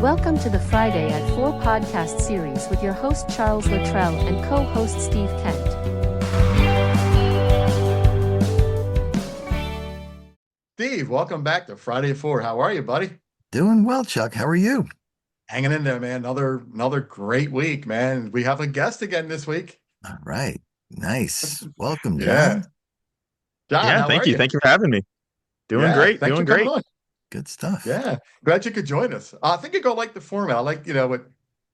Welcome to the Friday at 4 podcast series with your host Charles Luttrell and co-host Steve Kent. Steve, welcome back to Friday at 4. How are you, buddy? Doing well, Chuck. How are you? Hanging in there, man. Another great week, man. We have a guest again this week. All right. Nice. Welcome, Yeah. John. John, Yeah, how thank are you. you? Thank you for having me. Doing Yeah, great, thanks for doing coming great. on. Good stuff. Yeah, glad you could join us. I think you go like the format. I like, what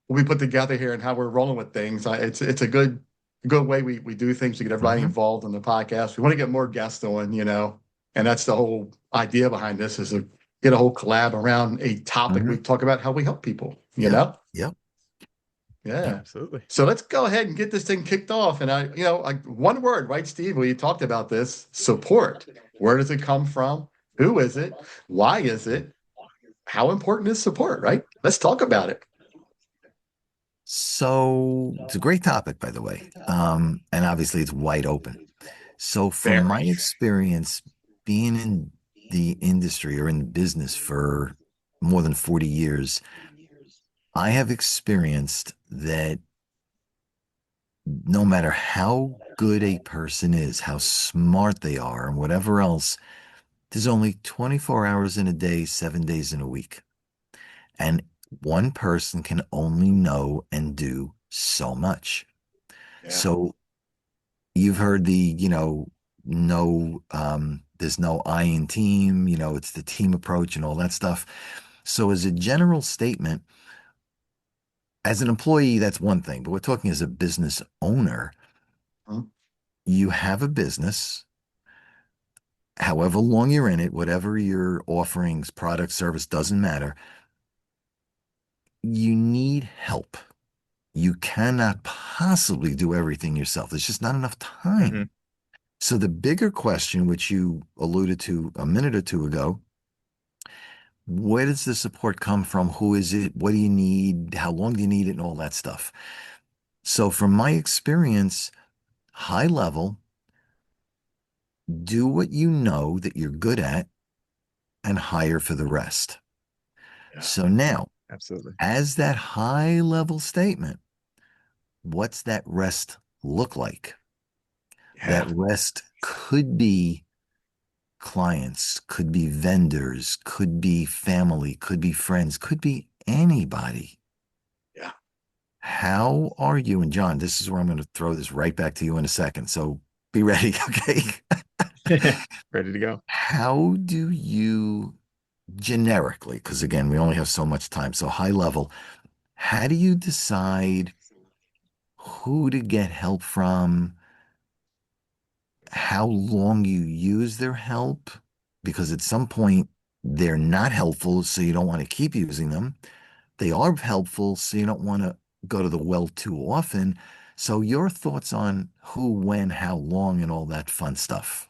we put together here and how we're rolling with things. It's a good way we do things to get everybody Mhm. involved in the podcast. We want to get more guests on, and that's the whole idea behind this is to get a whole collab around a topic. We Mhm. talk about how we help people, Yep. Yep. Yeah. Absolutely. So let's go ahead and get this thing kicked off. And like one word, right, Steve? We talked about this support. Where does it come from? Who is it? Why is it? How important is support, right? Let's talk about it. So it's a great topic, by the way. And obviously it's wide open. So from my Very. experience being in the industry or in business for more than 40 years, I have experienced that no matter how good a person is, how smart they are, and whatever else, there's only 24 hours in a day, 7 days in a week. And one person can only know and do so much. Yeah. So you've heard there's no I in team, it's the team approach and all that stuff. So as a general statement, as an employee, that's one thing, but we're talking as a business owner, Mhm. you have a business, however long you're in it, whatever your offerings, product, service, doesn't matter. You need help. You cannot possibly do everything yourself. There's just not enough time. Hmm. So the bigger question, which you alluded to a minute or two ago, where does the support come from? Who is it? What do you need? How long do you need it? And all that stuff. So from my experience, high level, do what you know that you're good at and hire for the rest. Yeah. So now, Absolutely. as that high level statement, what's that rest look like? That Yeah. rest could be clients, could be vendors, could be family, could be friends, could be anybody. Yeah. How are you? And John, this is where I'm going to throw this right back to you in a second. So be ready. Okay. Ready to go. How do you generically, because again, we only have so much time, so high level, how do you decide who to get help from, how long you use their help? Because at some point they're not helpful, so you don't want to keep using them. They are helpful, so you don't want to go to the well too often. So your thoughts on who, when, how long, and all that fun stuff.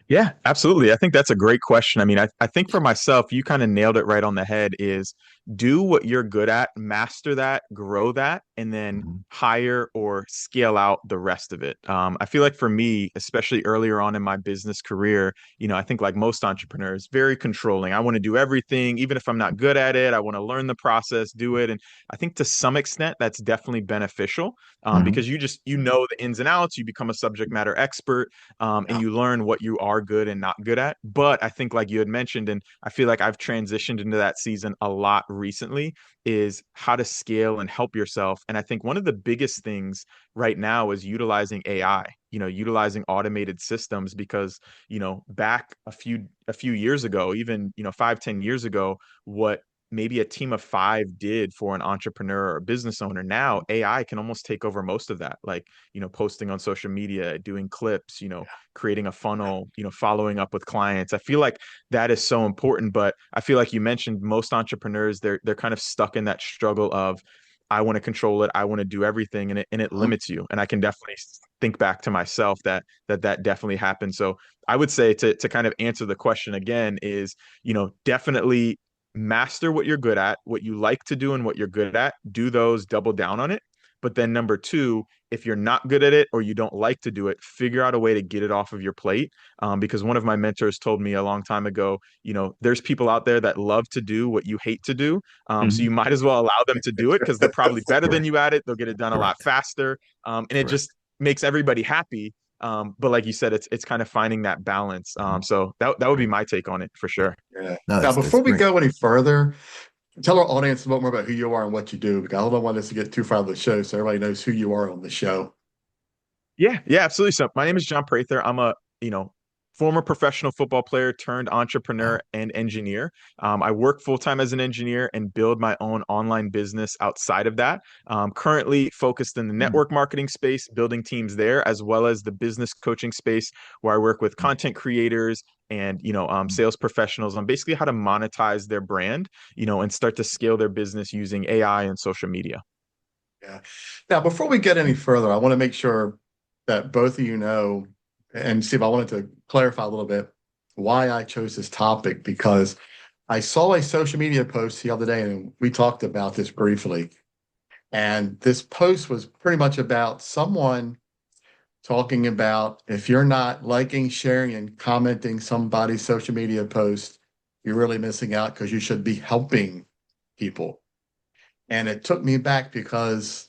Yeah, absolutely. I think that's a great question. I mean, I think for myself, you kind of nailed it right on the head is do what you're good at, master that, grow that, and then Mhm. hire or scale out the rest of it. I feel like for me, especially earlier on in my business career, I think like most entrepreneurs, very controlling. I want to do everything, even if I'm not good at it. I want to learn the process, do it. And I think to some extent, that's definitely beneficial Mhm. because you know the ins and outs, you become a subject matter expert and Yeah. you learn what you are good and not good at. But I think, like you had mentioned, and I feel like I've transitioned into that season a lot recently, is how to scale and help yourself. And I think one of the biggest things right now is utilizing AI, utilizing automated systems because, back a few years ago, even, 5, 10 years ago, what maybe a team of five did for an entrepreneur or business owner. Now AI can almost take over most of that. Like, posting on social media, doing clips, creating a funnel, following up with clients. I feel like that is so important, but I feel like you mentioned most entrepreneurs, they're kind of stuck in that struggle of I want to control it, I want to do everything, and it Mhm. limits you. And I can definitely think back to myself that definitely happened. So I would say to kind of answer the question again is, definitely master what you're good at, what you like to do and what you're good at, do those, double down on it. But then number two, if you're not good at it or you don't like to do it, figure out a way to get it off of your plate. Because one of my mentors told me a long time ago, there's people out there that love to do what you hate to do. So you Mhm. might as well allow them to do it because they're probably better than Correct. you at it. They'll get it done a lot Correct. faster. And it Correct. just makes everybody happy. But like you said, it's kind of finding that balance. So that would be my take on it for sure. Yeah. No, Now, that's before we great. go any further, tell our audience a little more about who you are and what you do, because I don't want us to get too far out of the show, so everybody knows who you are on the show. Yeah, absolutely. So my name is John Prather. I'm a, former professional football player turned entrepreneur Wow. and engineer. I work full time as an engineer and build my own online business outside of that. Currently focused in the Mm. network marketing space, building teams there, as well as the business coaching space, where I work with content creators and sales professionals on basically how to monetize their brand, and start to scale their business using AI and social media. Yeah. Now, before we get any further, I want to make sure that both of you know, and Steve, I wanted to clarify a little bit why I chose this topic, because I saw a social media post the other day and we talked about this briefly. And this post was pretty much about someone talking about if you're not liking, sharing, and commenting somebody's social media post, you're really missing out because you should be helping people. And it took me back because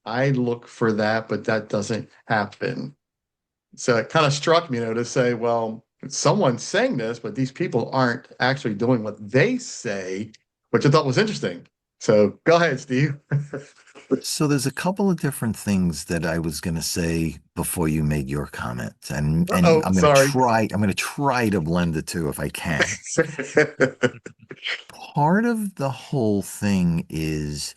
I look for that, but that doesn't happen. So it kind of struck me, to say, well, someone's saying this, but these people aren't actually doing what they say, which I thought was interesting. So go ahead, Steve. So there's a couple of different things that I was going to say before you made your comment, and Oh, sorry. I'm going to try to blend the two if I can. Part of the whole thing is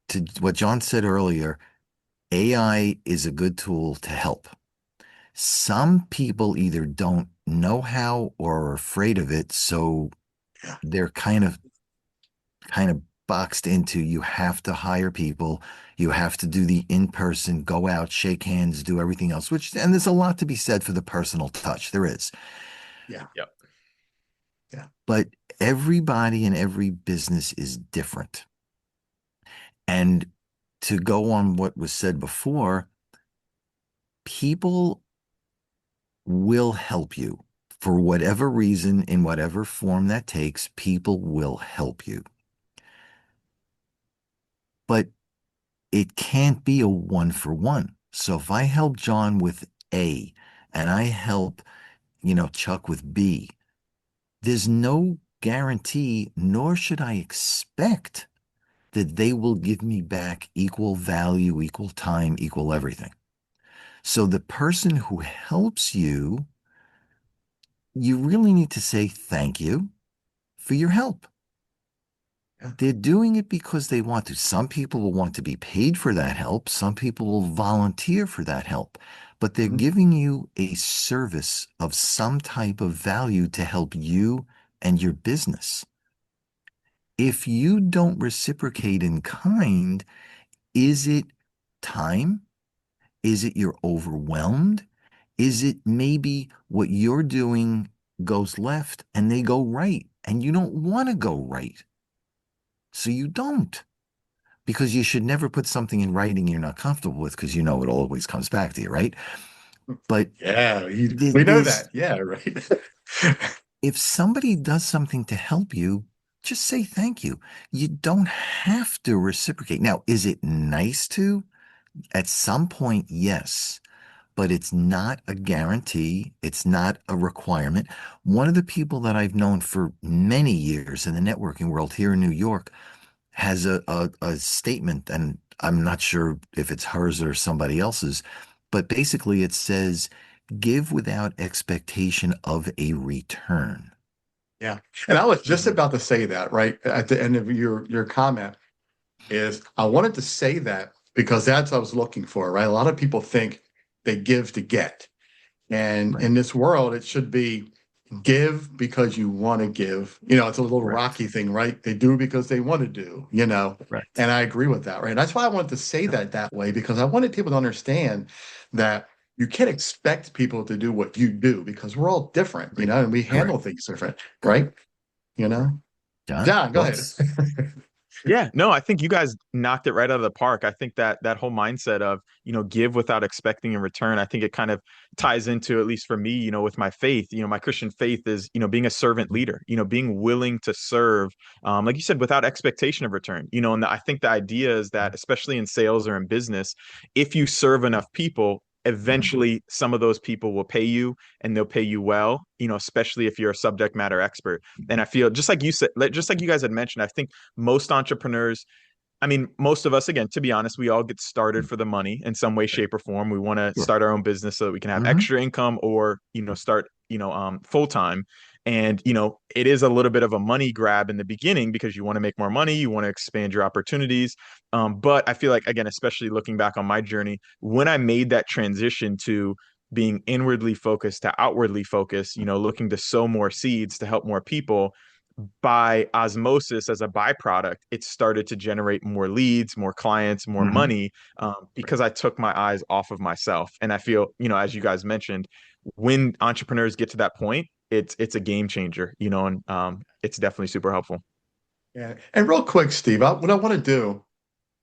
to what John said earlier, AI is a good tool to help. Some people either don't know how or are afraid of it, so they're kind of boxed into you have to hire people, you have to do the in-person, go out, shake hands, do everything else, and there's a lot to be said for the personal touch. There is. Yeah. Yep. Yeah. But everybody and every business is different. And to go on what was said before, people will help you for whatever reason, in whatever form that takes, people will help you. But it can't be a one for one. So if I help John with A and I help, Chuck with B, there's no guarantee, nor should I expect that they will give me back equal value, equal time, equal everything. So the person who helps you, you really need to say thank you for your help. Yeah. They're doing it because they want to. Some people will want to be paid for that help. Some people will volunteer for that help, but they're Mhm. giving you a service of some type of value to help you and your business. If you don't reciprocate in kind, is it time? Is it you're overwhelmed? Is it maybe what you're doing goes left and they go right and you don't want to go right? So you don't. Because you should never put something in writing you're not comfortable with because it always comes back to you, right? But Yeah, we know there's that. Yeah, right. if somebody does something to help you, just say thank you. You don't have to reciprocate. Now, is it nice to? At some point, yes, but it's not a guarantee. It's not a requirement. One of the people that I've known for many years in the networking world here in New York has a statement, and I'm not sure if it's hers or somebody else's, but basically it says, give without expectation of a return. Yeah. And I was just Mhm. about to say that right at the end of your comment is I wanted to say that because that's what I was looking for, right? A lot of people think they give to get. And Right. in this world, it should be give because you want to give. It's a little Correct. rocky thing, right? They do because they want to do. Correct. And I agree with that, right? That's why I wanted to say that way, because I wanted people to understand that you can't expect people to do what you do because we're all different, and we Correct. handle things different, right? You know? John, John, go ahead. thoughts? Yeah, no, I think you guys knocked it right out of the park. I think that that whole mindset of, give without expecting in return, I think it kind of ties into, at least for me, with my faith, my Christian faith is, being a servant leader, being willing to serve, like you said, without expectation of return, and I think the idea is that, especially in sales or in business, if you serve enough people, eventually some of those people will pay you and they'll pay you well, especially if you're a subject matter expert. And I feel just like you said, just like you guys had mentioned, I think most entrepreneurs, I mean, most of us, again, to be honest, we all get started for the money in some way, shape, or form. We want to Sure. start our own business so that we can have Hmm. extra income or, start, full time. And, it is a little bit of a money grab in the beginning because you want to make more money, you want to expand your opportunities. But I feel like, again, especially looking back on my journey, when I made that transition to being inwardly focused to outwardly focused, looking to sow more seeds to help more people, by osmosis as a byproduct, it started to generate more leads, more clients, more Hmm. money, because I took my eyes off of myself. And I feel, as you guys mentioned, when entrepreneurs get to that point, it's a game changer, and it's definitely super helpful. Yeah. And real quick, Steve, what I want to do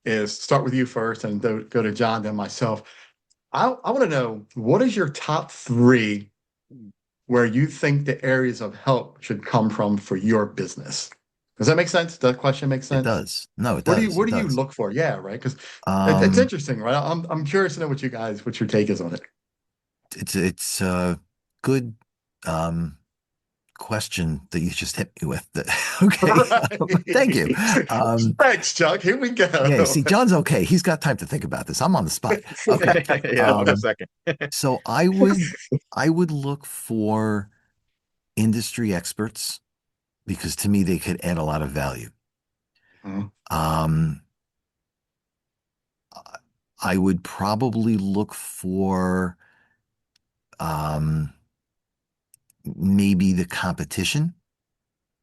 is start with you first and go to John, then myself. I want to know, what is your top three where you think the areas of help should come from for your business? Does that make sense? Does that question make It sense? does. No, it What do you does. what It do you does. look for? Yeah, right. Because it's Um, interesting, right? I'm curious to know what your take is on it. it's a good um question that you just hit me with. Okay. Thank you. Right. Thanks, Chuck. Here we Yeah, go. see, John's okay. He's got time to think about this. I'm on the spot. Okay. Yeah, I'll go Um, second. so I would look for industry experts because to me they could add a lot of value. Mhm. Um, I would probably look for um, maybe the competition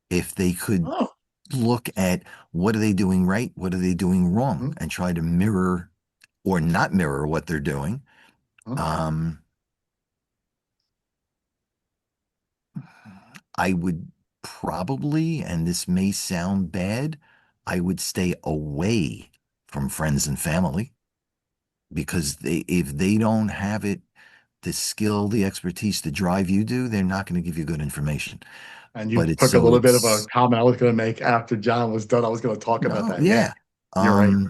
if they could Oh, look at what are they doing right, what are they doing wrong, mhm, and try to mirror or not mirror what they're doing. mhm. Um, I would probably, and this may sound bad, I would stay away from friends and family because if they don't have it, the skill, the expertise, the drive you do, they're not going to give you good information. And you But it's took a so little bit of a it's comment I was going to make after John was done. I was going to talk about no, that. Yeah, yeah. you're right. Um,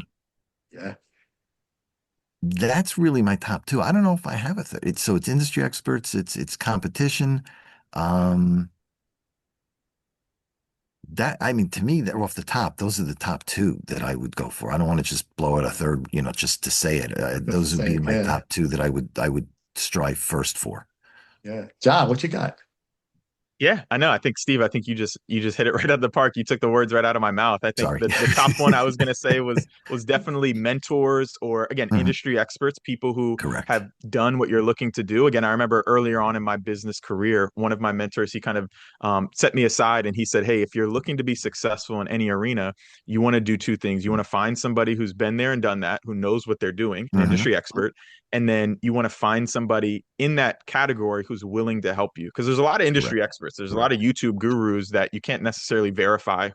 Yeah. that's really my top two. I don't know if I have a third. It's industry experts, it's competition. Um, that I mean, to me, they're off the top. Those are the top two that I would go for. I don't want to just blow out a third, just to say it. Just the Those would be same. my Yeah. top two that I would strive first for. Yeah. John, what you got? Yeah, I know. I think Steve, I think you just hit it right out of the park. You took the words right out of my mouth. I think Sorry. the top one I was gonna say was definitely mentors or again Mhm. industry experts, people who Correct. have done what you're looking to do. Again, I remember earlier on in my business career, one of my mentors, he kind of set me aside and he said, "Hey, if you're looking to be successful in any arena, you want to do two things. You want to find somebody who's been there and done that, who knows what they're doing, an Hmm. industry expert, and then you want to find somebody in that category who's willing to help you because there's a lot of industry Correct. experts, there's a lot of YouTube gurus that you can't necessarily verify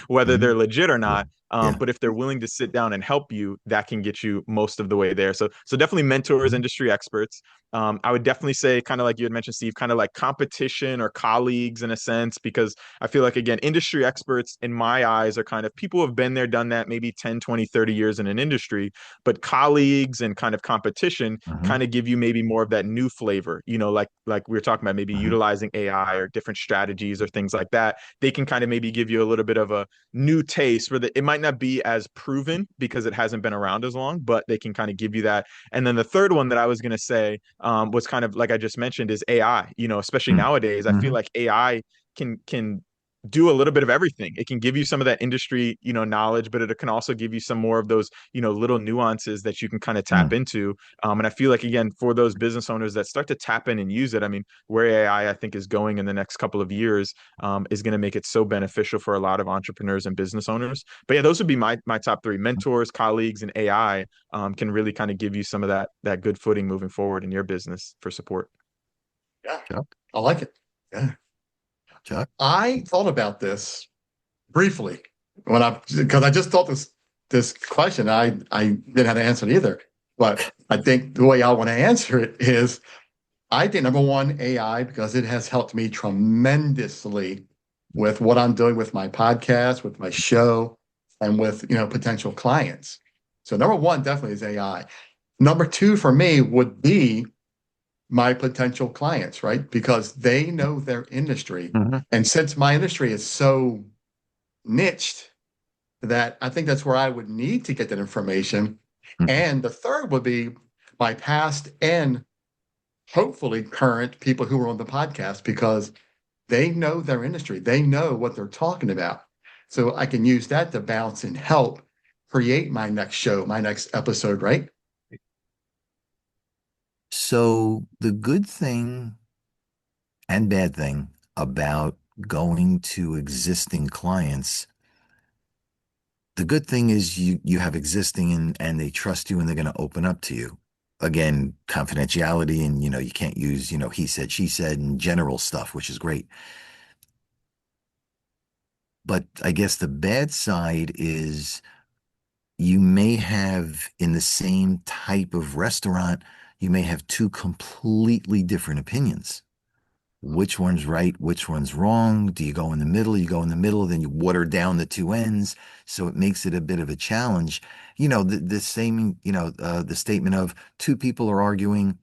whether Hmm. they're legit or not, Yeah. but if they're willing to sit down and help you, that can get you most of the way there. So definitely mentors, industry experts. I would definitely say, kind of like you had mentioned, Steve, kind of like competition or colleagues in a sense, because I feel like, again, industry experts in my eyes are kind of people who have been there, done that, maybe 10, 20, 30 years in an industry, but colleagues and kind of competition Hmm. kind of give you maybe more of that new flavor, like we were talking about, maybe Hmm. utilizing AI or different strategies or things like that. They can kind of maybe give you a little bit of a new taste where it might not be as proven because it hasn't been around as long, but they can kind of give you that. And then the third one that I was going to say was kind of like I just mentioned is AI, especially nowadays. I feel Hmm. like AI can do a little bit of everything. It can give you some of that industry, knowledge, but it can also give you some more of those, little nuances that you can kind of tap Hmm. into. And I feel like, again, for those business owners that start to tap in and use it, I mean, where I think is going in the next couple of years, is going to make it so beneficial for a lot of entrepreneurs and business owners. But yeah, those would be my top three: mentors, colleagues, and AI. Can really kind of give you some of that good footing moving forward in your business for support. Yeah. Chuck, I like it. Yeah. Chuck. I thought about this briefly. because I just thought this question, I didn't have to answer it either. But I think the way I want to answer it is I think number one, AI, because it has helped me tremendously with what I'm doing with my podcast, with my show, and with potential clients. So number one definitely is AI. Number two for me would be my potential clients, right? Because they know their industry. Mhm. And since my industry is so niched, that I think that's where I would need to get that information. Mhm. And the third would be my past and hopefully current people who are on the podcast because they know their industry. They know what they're talking about. So I can use that to bounce and help create my next show, my next episode, right? So the good thing and bad thing about going to existing clients, the good thing is you have existing and they trust you and they're going to open up to you. Again, confidentiality and you can't use, he said, she said and general stuff, which is great. But I guess the bad side is you may have in the same type of restaurant, you may have two completely different opinions. Which one's right, which one's wrong? Do you go in the middle? You go in the middle, then you water down the two ends. So it makes it a bit of a challenge. The same, the statement of two people are arguing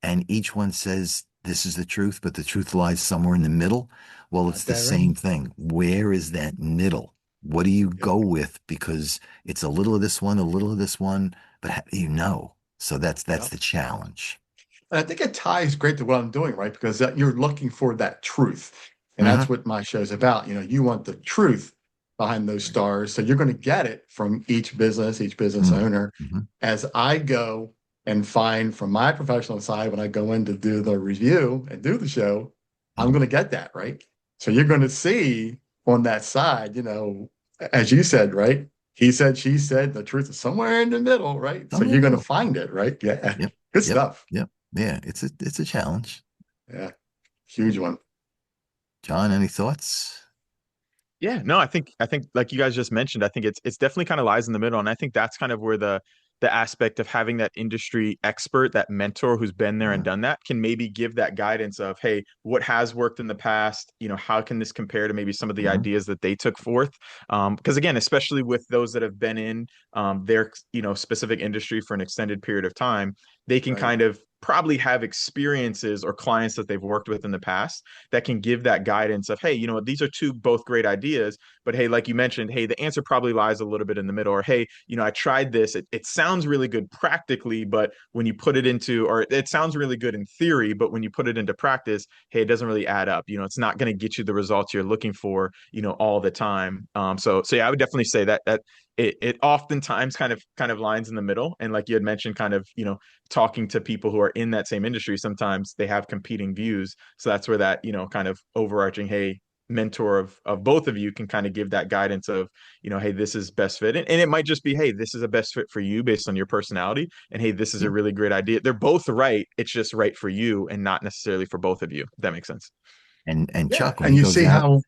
and each one says this is the truth, but the truth lies somewhere in the middle. Well, it's Got the that right. same thing. Where is that middle? What do you Yep. go with? Because it's a little of this one, a little of this one, but how do you know? So that's Yep. the challenge. And I think it ties great to what I'm doing, right? Because you're looking for that truth. And that's Hmm. what my show's about. You want the truth behind those stars. So you're going to get it from each business owner. Mm-hmm. As I go and find from my professional side, when I go in to do the review and do the show, I'm going to get that, right? So you're going to see on that side, as you said, right? He said, she said, the truth is somewhere in the middle, right? So Somewhere in you're the going to middle. find it, right? Yeah. Yep. Good Yep. stuff. Yep. Yeah. It's a challenge. Yeah. Huge one. John, any thoughts? Yeah, no, I think like you guys just mentioned, I think it's definitely kind of lies in the middle. And I think that's kind of where the aspect of having that industry expert, that mentor who's been there and Uh, done that can maybe give that guidance of, hey, what has worked in the past? How can this compare to maybe some of the mhm, ideas that they took forth? Because again, especially with those that have been in their specific industry for an extended period of time, they can Right. kind of probably have experiences or clients that they've worked with in the past that can give that guidance of, hey, these are two both great ideas, but hey, like you mentioned, hey, the answer probably lies a little bit in the middle, or hey, I tried this. It sounds really good practically, but when you put it into, or it sounds really good in theory, but when you put it into practice, hey, it doesn't really add up. It's not going to get you the results you're looking for, all the time. So yeah, I would definitely say that it oftentimes kind of lines in the middle. And like you had mentioned, kind of, talking to people who are in that same industry, sometimes they have competing views. So that's where that, kind of overarching, hey, mentor of both of you can kind of give that guidance of, hey, this is best fit. And it might just be, hey, this is a best fit for you based on your personality. And hey, this is a yep. really great idea. They're both right. It's just right for you and not necessarily for both of you. If that makes sense. And Yeah. Chuck, when And he you goes see out, how,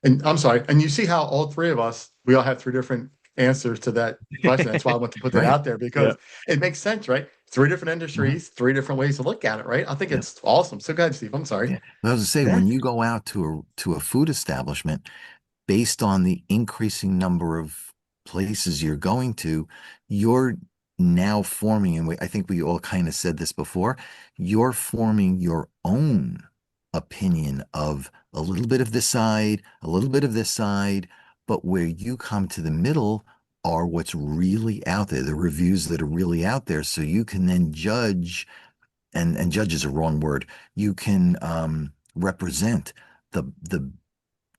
and I'm sorry, and you see how all three of us, we all have three different answers to that question. That's why I want to put that right? out there Yeah. because it makes sense, right? Three different Hmm. industries, three different ways to look at it, right? I think Yep. it's awesome. So go ahead, Steve. I'm sorry. Yeah. I was to say, Yeah. when you go out to a food establishment, based on the increasing number of places you're going to, you're now forming, and I think we all kind of said this before, you're forming your own opinion of a little bit of this side, a little bit of this side, but where you come to the middle are what's really out there, the reviews that are really out there. So you can then judge, and judge is a wrong word. You can represent the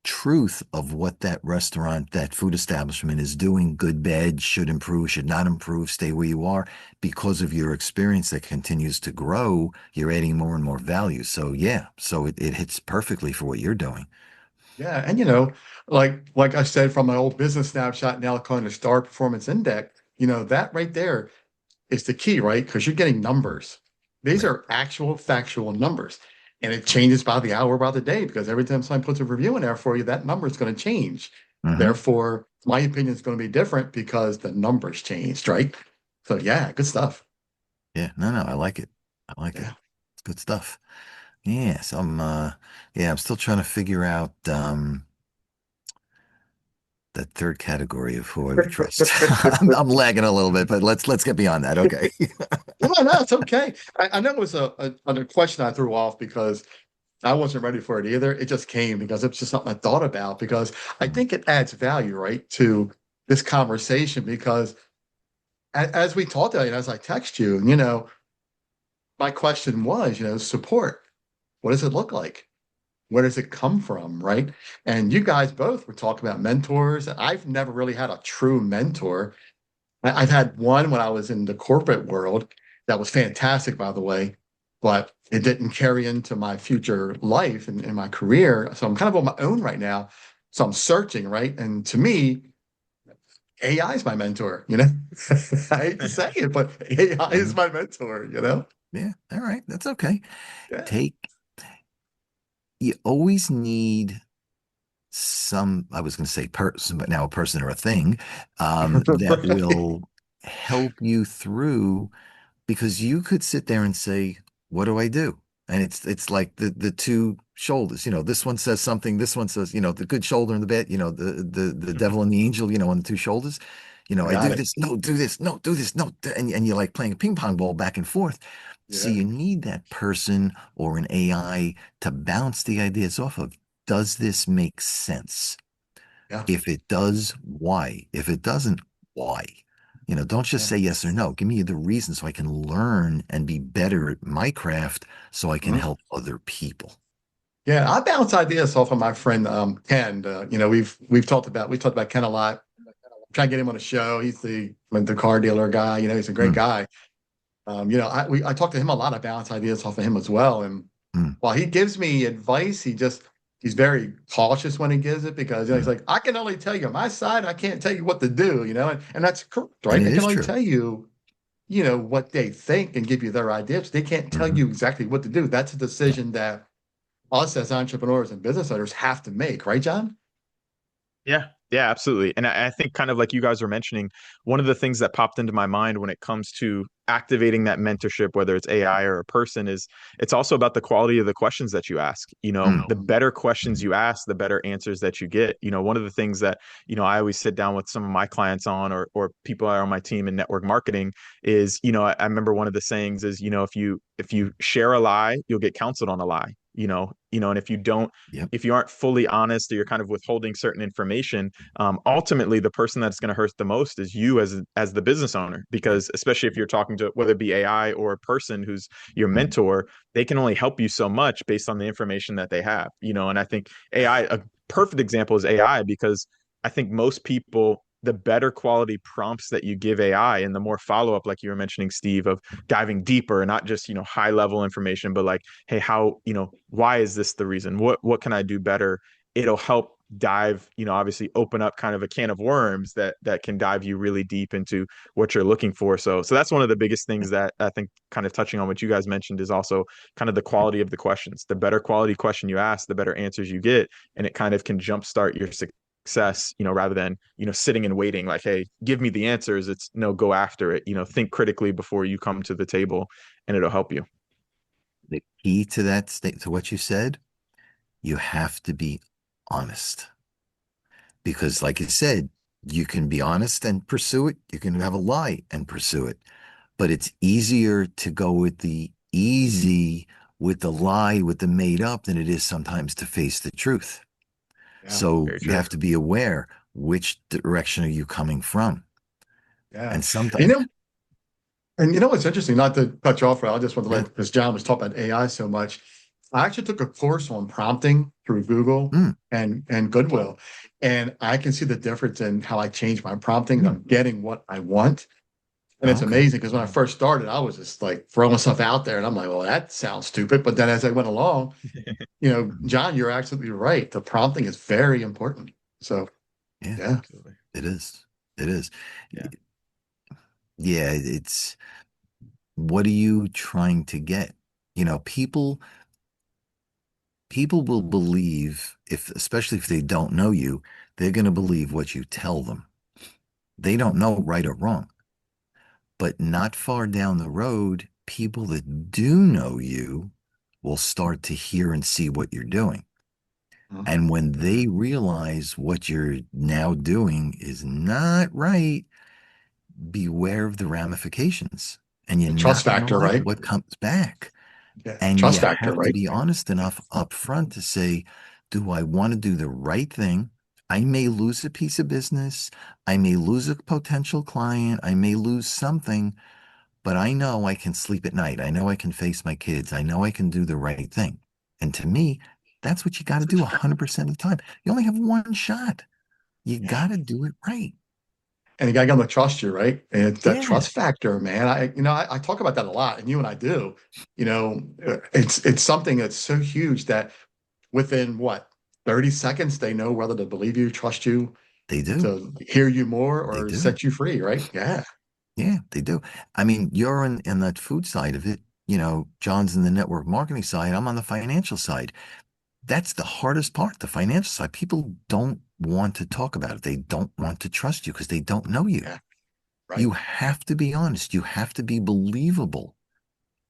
truth of what that restaurant, that food establishment is doing, good, bad, should improve, should not improve, stay where you are, because of your experience that continues to grow, you're adding more and more value. So yeah, so it hits perfectly for what you're doing. Yeah. And like I said from my old business snapshot, now calling the Star Performance Index, that right there is the key, right? Because you're getting numbers. These Right. are actual factual numbers. And it changes by the hour, by the day, because every time someone puts a review in there for you, that number is going to change. Hmm. Therefore, my opinion is going to be different because the numbers changed, right? So yeah, good stuff. Yeah, no, no, I like it. I like it. Yeah. It's good stuff. Yes, I'm still trying to figure out that third category of who I would trust. I'm lagging a little bit, but let's get beyond that. Okay. No, no, it's okay. I know it was a question I threw off because I wasn't ready for it either. It just came because it's just something I thought about because I Mm, think it adds value, right, to this conversation because as we talked about, as I text you, my question was, support. What does it look like? Where does it come from, right? And you guys both were talking about mentors. I've never really had a true mentor. I've had one when I was in the corporate world that was fantastic, by the way, but it didn't carry into my future life and in my career. So I'm kind of on my own right now. So I'm searching, right? And to me, AI is my mentor. I hate to say it, but AI is mhm. my mentor. Yeah, all right, that's okay. Yeah. Take You always need some, I was going to say person, but now a person or a thing, that will help you through because you could sit there and say, "What do I do?" And it's like the two shoulders. This one says something. This one says, the good shoulder and the bad. The devil and the angel. On the two shoulders. I I got do it. this. No, do this. No, do this. No, and you're like playing a ping pong ball back and forth. So Yeah. you need that person or an AI to bounce the ideas off of. Does this make sense? Yeah. If it does, why? If it doesn't, why? Don't just Yeah. say yes or no. Give me the reason so I can learn and be better at my craft so I can Mhm. help other people. Yeah. I bounce ideas off of my friend Ken. We talked about Ken a lot. Try to get him on a show. He's the car dealer guy. He's a great Mm, guy. I talk to him a lot. I bounce ideas off of him as well. And mm, while he gives me advice, he's very cautious when he gives it because he's mm. like, I can only tell you my side. I can't tell you what to do. And that's correct, And right? it They can is only true. tell you, what they think and give you their ideas. They can't tell Hmm. you exactly what to do. That's a Yeah. decision that us as entrepreneurs and business owners have to make, right, John? Yeah, yeah, absolutely. And I think kind of like you guys were mentioning, one of the things that popped into my mind when it comes to activating that mentorship, whether it's AI or a person, is it's also about the quality of the questions that you ask. Mm, The better questions mhm. you ask, the better answers that you get. One of the things that, I always sit down with some of my clients on or people that are on my team in network marketing is, I remember one of the sayings is, if you share a lie, you'll get counseled on a lie. And Yep. if you aren't fully honest or you're kind of withholding certain information, ultimately the person that's going to hurt the most is you as the business owner, Yep. because especially if you're talking to whether it be AI or a person who's your Mm, mentor, they can only help you so much based on the information that they have. And I think AI, a perfect example is AI, because I think most people, the better quality prompts that you give AI and the more follow up, like you were mentioning, Steve, of diving deeper and not just, high level information, but like, hey, why is this the reason? What can I do better? It'll help dive, obviously open up kind of a can of worms that can dive you really deep into what you're looking for. So that's one of the biggest things that I think, kind of touching on what you guys mentioned, is also kind of the quality of the questions. The better quality question you ask, the better answers you get, and it kind of can jumpstart your success, rather than, sitting and waiting like, hey, give me the answers. It's no, go after it. Think critically before you come to the table, and it'll help you. The key to that state, to what you said, you have to be honest. Because, like you said, you can be honest and pursue it. You can have a lie and pursue it. But it's easier to go with the easy, with the lie, with the made up, than it is sometimes to face the truth. Yeah. So Very you true. have to be aware, which direction are you coming from? Yeah. And You sometimes, know, And what's interesting, not to cut you off, Ray, I just want to yeah, because John was talking about AI so much. I actually took a course on prompting through Google mm, and Goodwill. And I can see the difference in how I change my prompting. I'm getting what I want. And it's okay, amazing because when I first started, I was just like throwing stuff out there and I'm like, well, that sounds stupid. But then as I went along, John, you're absolutely right. The prompting is very important. So yeah, yeah. Absolutely. it is. It is. Yeah. Yeah, it's what are you trying to get? People People will believe if, especially if they don't know you, they're going to believe what you tell them. They don't know right or wrong. But not far down the road, people that do know you will start to hear and see what you're doing. Mhm. And when they realize what you're now doing is not right, beware of the ramifications. And you're The trust not going to factor, like right? what comes back. Yeah, And trust you factor, have to right? be honest enough up front to say, do I want to do the right thing? I may lose a piece of business. I may lose a potential client. I may lose something, but I know I can sleep at night. I know I can face my kids. I know I can do the right thing. And to me, that's what you got to do 100% of the time. You only have one shot. You Yeah. got to do it right. And you got to get them to trust you, right? And it's that Yeah, trust factor, man. I talk about that a lot, and you and I do. It's something that's so huge that within what 30 seconds they know whether to believe you, trust you, they do. to hear you more, They or do. set you free, right? Yeah, Yeah, they do. I mean, you're in that food side of it. John's in the network marketing side. I'm on the financial side. That's the hardest part, the financial side. People don't want to talk about it. They don't want to trust you because they don't know you. yeah, right. You have to be honest. You have to be believable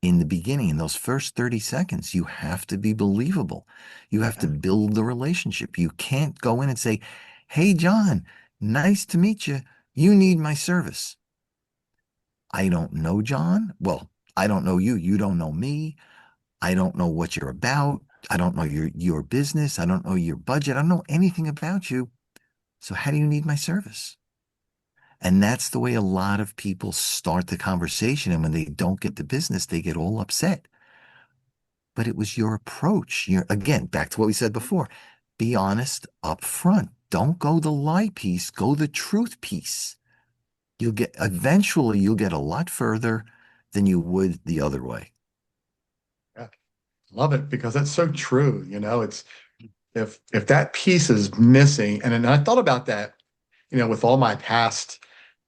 in the beginning, in those first 30 seconds. You have to be believable. You have to Yeah, build the relationship. You can't go in and say, "Hey, John, nice to meet you. You need my service." I don't know John. Well, I don't know you. You don't know me. I don't know what you're about. I don't know your business. I don't know your budget. I don't know anything about you. So how do you need my service? And that's the way a lot of people start the conversation. And when they don't get the business, they get all upset. But it was your approach. You're again back to what we said before. Be honest up front. Don't go the lie piece, go the truth piece. You'll get a lot further than you would the other way. yeah. Love it because that's so true. It's if that piece is missing, and I thought about that, with all my past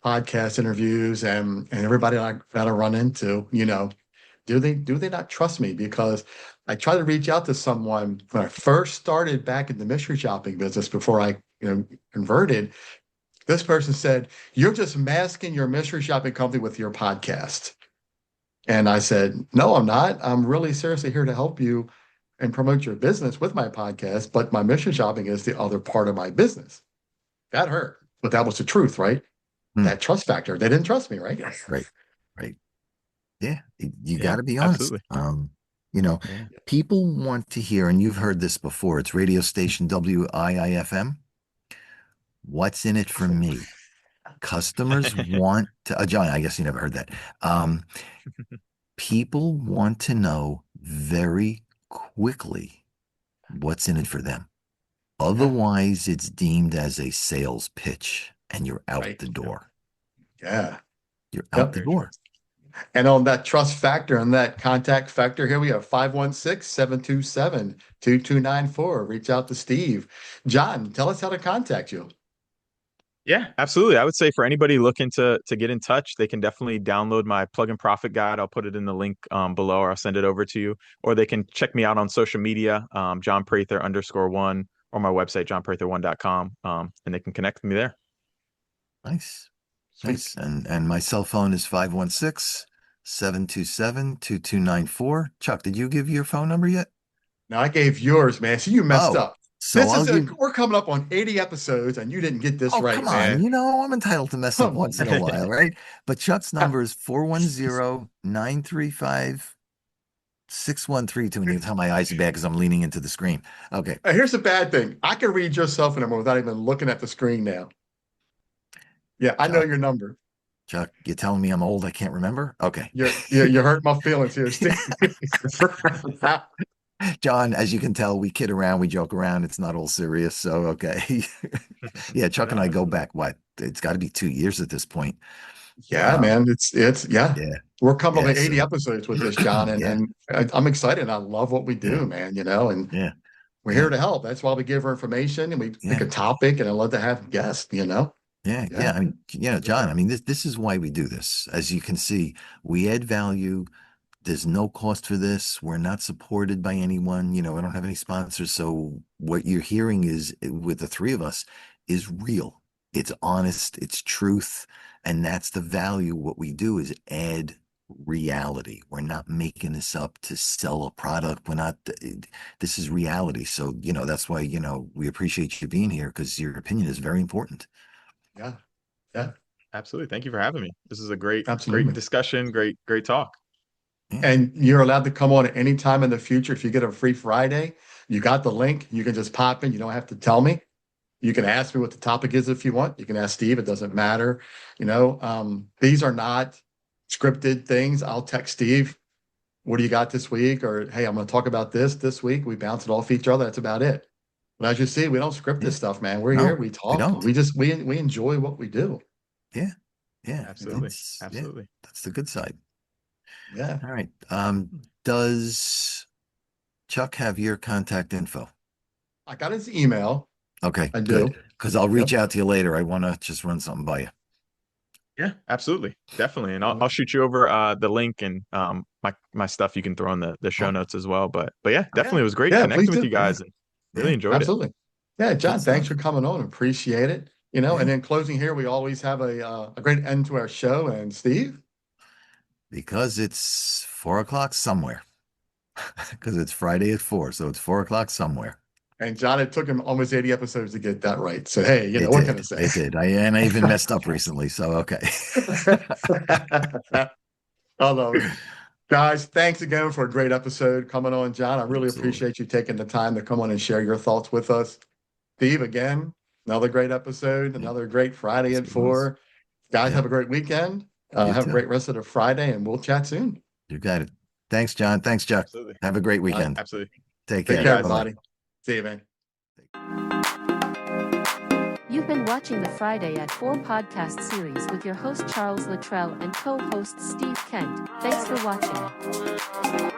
podcast interviews and everybody that I run into, do they not trust me? Because I try to reach out to someone when I first started back in the mystery shopping business before I, converted. This person said, "You're just masking your mystery shopping company with your podcast." And I said, "No, I'm not. I'm really seriously here to help you and promote your business with my podcast, but my mystery shopping is the other part of my business." That hurt, but that was the truth, right? Hmm. That trust factor. They didn't trust me, right? Yes. Right. Right. Yeah. You got Yeah, to be honest. absolutely. You know, Yeah. people want to hear, and you've heard this before. It's radio station WIIFM. What's in it for me? Customers want to, John, I guess you never heard that. Um, People want to know very quickly what's in it for them. Yeah, Otherwise, it's deemed as a sales pitch and you're out right. the door. Yeah. You're out Yep. the Very true. door. And on that trust factor and that contact factor, here we have 516-727-2294. Reach out to Steve. John, tell us how to contact you. Yeah, absolutely. I would say for anybody looking to get in touch, they can definitely download my plug and profit guide. I'll put it in the link below, or I'll send it over to you. Or they can check me out on social media, John Prather _1, or my website, johnprather1.com, and they can connect with me there. Nice. Sweet. Nice. And my cell phone is 516-727-2294. Chuck, did you give your phone number yet? Now I gave yours, man. So you messed Oh, up. so I'll give. We're coming up on 80 episodes and you didn't get this Oh, right, come on. man. I'm entitled to mess up Come once in a on. while, right? But Chuck's number is 410-935-6132. And you can tell my eyes are bad because I'm leaning into the screen. Okay. Here's the bad thing. I can read your cell phone number without even looking at the screen now. Yeah, I know Chuck, your number. Chuck, you're telling me I'm old, I can't remember? Okay. You hurt my feelings here, Steve. John, as you can tell, we kid around, we joke around. It's not all serious. So, okay. Yeah, Chuck No, and I go absolutely. back, what? It's got to be 2 years at this point. Yeah, man. Yeah. Yeah. We're coming up Yeah. on 80 So, episodes with this, John, and yeah. I'm excited. I love what we Yeah. do, man, and Yeah. we're here Yeah. to help. That's why we give her information and we pick Yeah. a topic, and I love to have guests. Yeah. Yeah. Yeah. I mean, John, I mean, this is why we do this. As you can see, we add value. There's no cost for this. We're not supported by anyone. You know, I don't have any sponsors. So what you're hearing is with the three of us is real. It's honest. It's truth. And that's the value. What we do is add reality. We're not making this up to sell a product. We're not, this is reality. So, you know, that's why, you know, we appreciate you being here because your opinion is very important. Yeah. Yeah. Absolutely. Thank you for having me. This is a great Absolutely. discussion. Great talk. Yeah. And you're allowed to come on at any time in the future. If you get a free Friday, you got the link. You can just pop in. You don't have to tell me. You can ask me what the topic is if you want. You can ask Steve. It doesn't matter. These are not scripted things. I'll text Steve. What do you got this week? Or, hey, I'm going to talk about this week. We bounce it off each other. That's about it. But as you see, we don't script Yeah. this stuff, man. We're here. No, We we talk. don't. We enjoy what we do. Yeah. Yeah. Absolutely. Absolutely. That's the good side. Yeah. All right. Does Chuck have your contact info? I got his email. Okay, I good. do. Because I'll reach Yep. out to you later. I want to just run something by you. Yeah, absolutely. Definitely. And I'll shoot you over the link and my stuff you can throw in the show Oh, notes as well. But yeah, Yeah. definitely it was great Yeah, please connecting with do. you guys and really yeah, enjoyed it. Absolutely. Yeah, good John, thanks stuff. for coming on. Appreciate it. Yeah. And in closing here, we always have a great end to our show. And Steve? Because it's 4 o'clock somewhere. Because it's Friday at 4, so it's 4 o'clock somewhere. And John, it took him almost 80 episodes to get that right. So, hey, It what can I did. say? It did. I even messed up recently, so okay. I love it. Guys, thanks again for a great episode coming on, John. I really Absolutely. appreciate you taking the time to come on and share your thoughts with us. Steve, again, another great episode, another great Friday Yes, at it was. 4. Guys, Yeah. have a great weekend. You Have a too. great rest of the Friday, and we'll chat soon. You got it. Thanks, John. Thanks, Chuck. Absolutely. Have a great All right. weekend. Absolutely. Take Take care. care, Bye-bye. everybody. See you, man. You've been watching the Friday at 4 podcast series with your host Charles Luttrell and co-host Steve Kent. Thanks for watching.